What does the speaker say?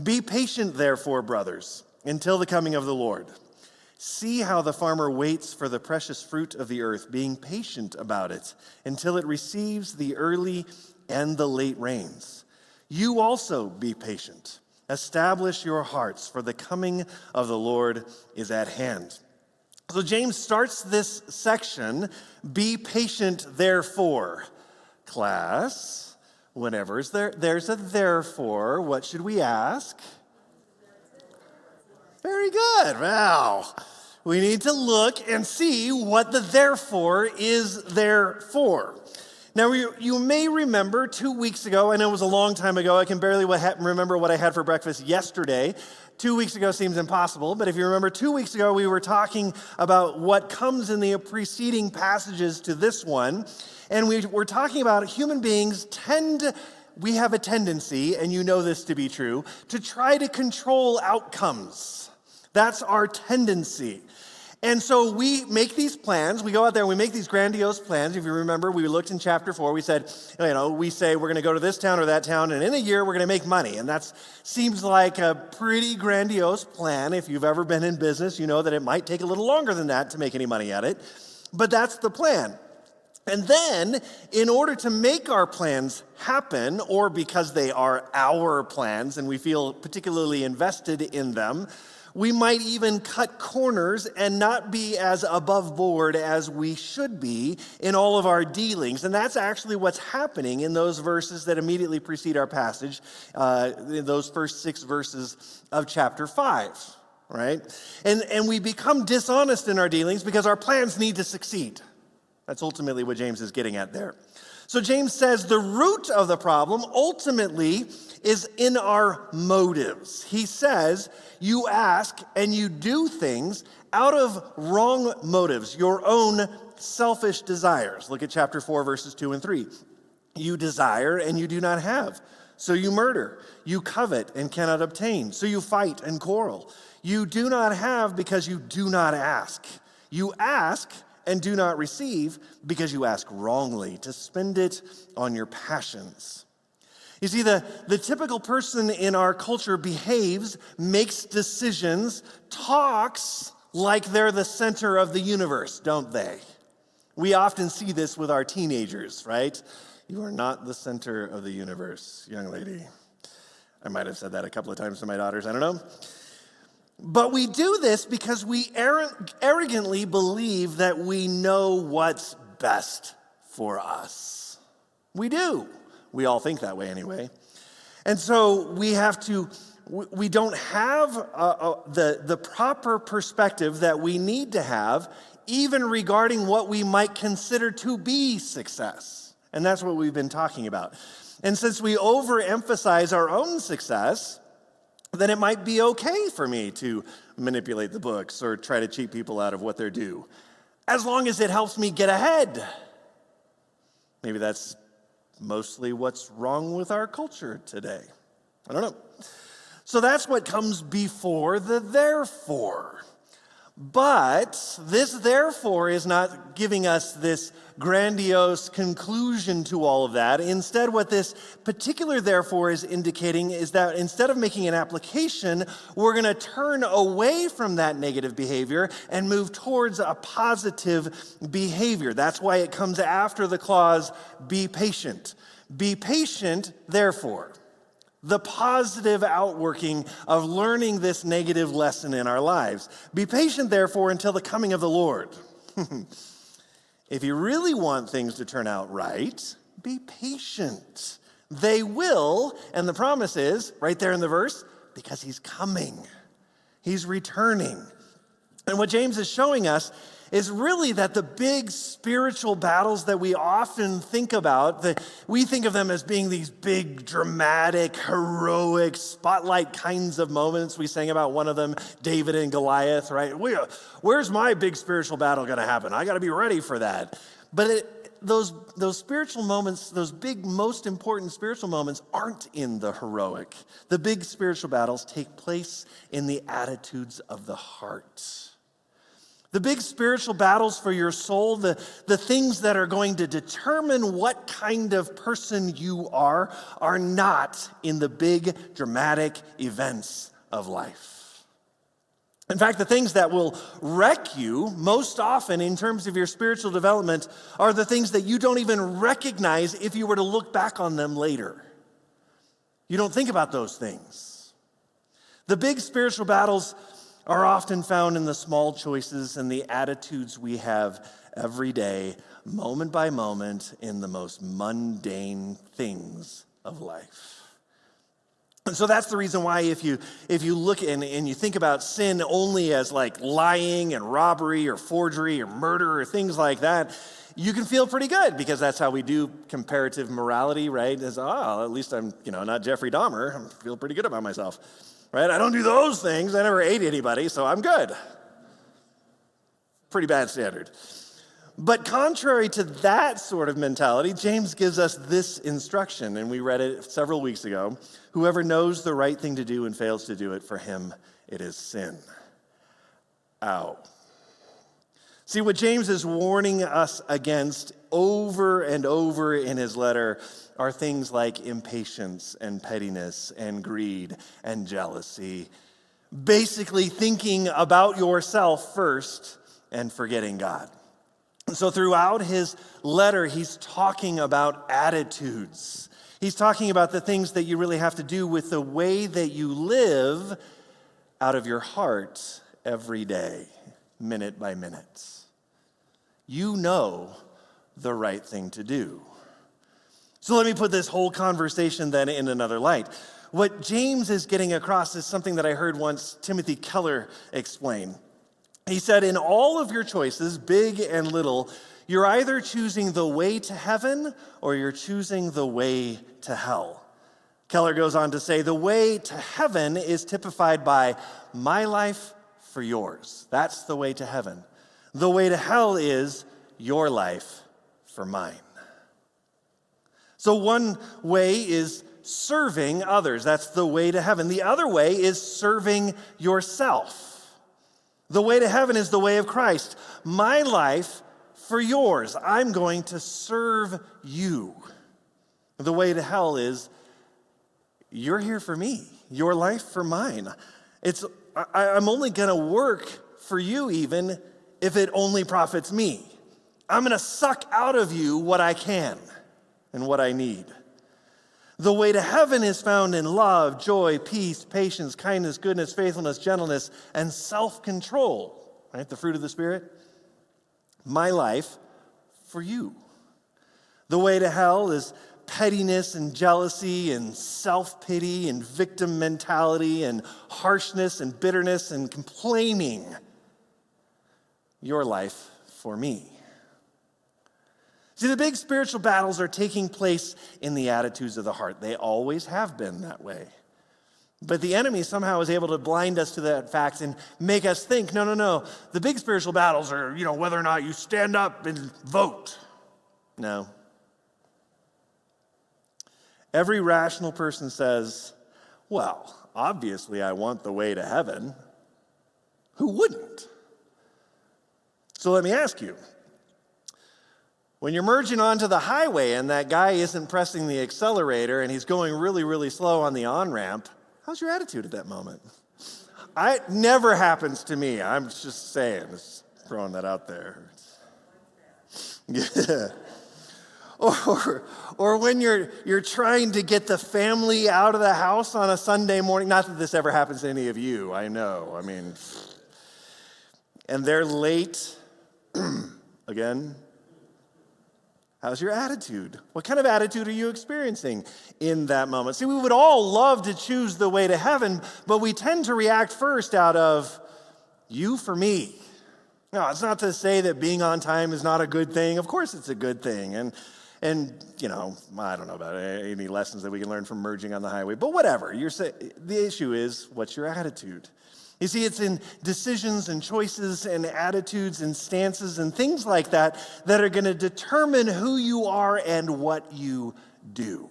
Be patient, therefore, brothers, until the coming of the Lord. See how the farmer waits for the precious fruit of the earth, being patient about it until it receives the early and the late rains. You also be patient. Establish your hearts, for the coming of the Lord is at hand. So James starts this section, be patient, therefore. Class, whenever there's a therefore, what should we ask? Very good. Wow. We need to look and see what the therefore is there for. Now, you may remember 2 weeks ago, I know it was a long time ago, I can barely remember what I had for breakfast yesterday. 2 weeks ago seems impossible, but if you remember 2 weeks ago, we were talking about what comes in the preceding passages to this one, and we were talking about human beings we have a tendency, and you know this to be true, to try to control outcomes. That's our tendency. And so we make these plans. We go out there and we make these grandiose plans. If you remember, we looked in chapter 4. We said, we say we're going to go to this town or that town, and in a year we're going to make money. And that seems like a pretty grandiose plan. If you've ever been in business, you know that it might take a little longer than that to make any money at it. But that's the plan. And then, in order to make our plans happen, or because they are our plans and we feel particularly invested in them, we might even cut corners and not be as above board as we should be in all of our dealings. And that's actually what's happening in those verses that immediately precede our passage, in those first 6 verses of chapter 5, right? And we become dishonest in our dealings because our plans need to succeed. That's ultimately what James is getting at there. So James says the root of the problem ultimately is in our motives. He says you ask and you do things out of wrong motives, your own selfish desires. Look at chapter 4, verses 2 and 3. You desire and you do not have, so you murder. You covet and cannot obtain, so you fight and quarrel. You do not have because you do not ask. You ask and do not receive because you ask wrongly to spend it on your passions. You see, the typical person in our culture behaves, makes decisions, talks like they're the center of the universe, don't they? We often see this with our teenagers, right? You are not the center of the universe, young lady. I might have said that a couple of times to my daughters, I don't know. But we do this because we arrogantly believe that we know what's best for us. We do. We all think that way anyway. And so we don't have the proper perspective that we need to have, even regarding what we might consider to be success. And that's what we've been talking about. And since we overemphasize our own success, then it might be okay for me to manipulate the books or try to cheat people out of what they're due, as long as it helps me get ahead. Maybe that's mostly what's wrong with our culture today. I don't know. So that's what comes before the therefore. But this therefore is not giving us this grandiose conclusion to all of that. Instead, what this particular therefore is indicating is that instead of making an application, we're going to turn away from that negative behavior and move towards a positive behavior. That's why it comes after the clause, be patient. Be patient, therefore. The positive outworking of learning this negative lesson in our lives. Be patient, therefore, until the coming of the Lord. If you really want things to turn out right, be patient. They will, and the promise is, right there in the verse, because he's coming. He's returning. And what James is showing us is really that the big spiritual battles that we often think about, we think of them as being these big, dramatic, heroic, spotlight kinds of moments. We sang about one of them, David and Goliath, right? Where's my big spiritual battle going to happen? I got to be ready for that. But those spiritual moments, those big, most important spiritual moments aren't in the heroic. The big spiritual battles take place in the attitudes of the heart. The big spiritual battles for your soul, the things that are going to determine what kind of person you are not in the big dramatic events of life. In fact, the things that will wreck you most often in terms of your spiritual development are the things that you don't even recognize if you were to look back on them later. You don't think about those things. The big spiritual battles are often found in the small choices and the attitudes we have every day, moment by moment, in the most mundane things of life. And so that's the reason why if you look and you think about sin only as like lying and robbery or forgery or murder or things like that, you can feel pretty good because that's how we do comparative morality, right? As, at least I'm, not Jeffrey Dahmer. I feel pretty good about myself. Right? I don't do those things. I never ate anybody, so I'm good. Pretty bad standard. But contrary to that sort of mentality, James gives us this instruction, and we read it several weeks ago. Whoever knows the right thing to do and fails to do it, for him it is sin. Ow. See, what James is warning us against over and over in his letter are things like impatience and pettiness and greed and jealousy. Basically thinking about yourself first and forgetting God. So throughout his letter, he's talking about attitudes. He's talking about the things that you really have to do with the way that you live out of your heart every day, minute by minute. You know the right thing to do. So let me put this whole conversation then in another light. What James is getting across is something that I heard once Timothy Keller explain. He said, in all of your choices, big and little, you're either choosing the way to heaven or you're choosing the way to hell. Keller goes on to say, the way to heaven is typified by my life for yours. That's the way to heaven. The way to hell is your life for mine. So one way is serving others. That's the way to heaven. The other way is serving yourself. The way to heaven is the way of Christ. My life for yours. I'm going to serve you. The way to hell is you're here for me. Your life for mine. I'm only going to work for you even if it only profits me. I'm going to suck out of you what I can and what I need. The way to heaven is found in love, joy, peace, patience, kindness, goodness, faithfulness, gentleness, and self-control, right? The fruit of the Spirit. My life for you. The way to hell is pettiness and jealousy and self-pity and victim mentality and harshness and bitterness and complaining. Your life for me. See, the big spiritual battles are taking place in the attitudes of the heart. They always have been that way. But the enemy somehow is able to blind us to that fact and make us think, no. The big spiritual battles are, whether or not you stand up and vote. No. Every rational person says, well, obviously I want the way to heaven. Who wouldn't? So let me ask you, when you're merging onto the highway and that guy isn't pressing the accelerator and he's going really, really slow on the on-ramp, how's your attitude at that moment? It never happens to me. I'm just saying, just throwing that out there. Yeah. Or when you're trying to get the family out of the house on a Sunday morning, not that this ever happens to any of you, I know. And they're late again. How's your attitude? What kind of attitude are you experiencing in that moment? See, we would all love to choose the way to heaven, but we tend to react first out of you for me. No, it's not to say that being on time is not a good thing. Of course it's a good thing. And I don't know about any lessons that we can learn from merging on the highway, but whatever. The issue is, what's your attitude? You see, it's in decisions and choices and attitudes and stances and things like that that are going to determine who you are and what you do.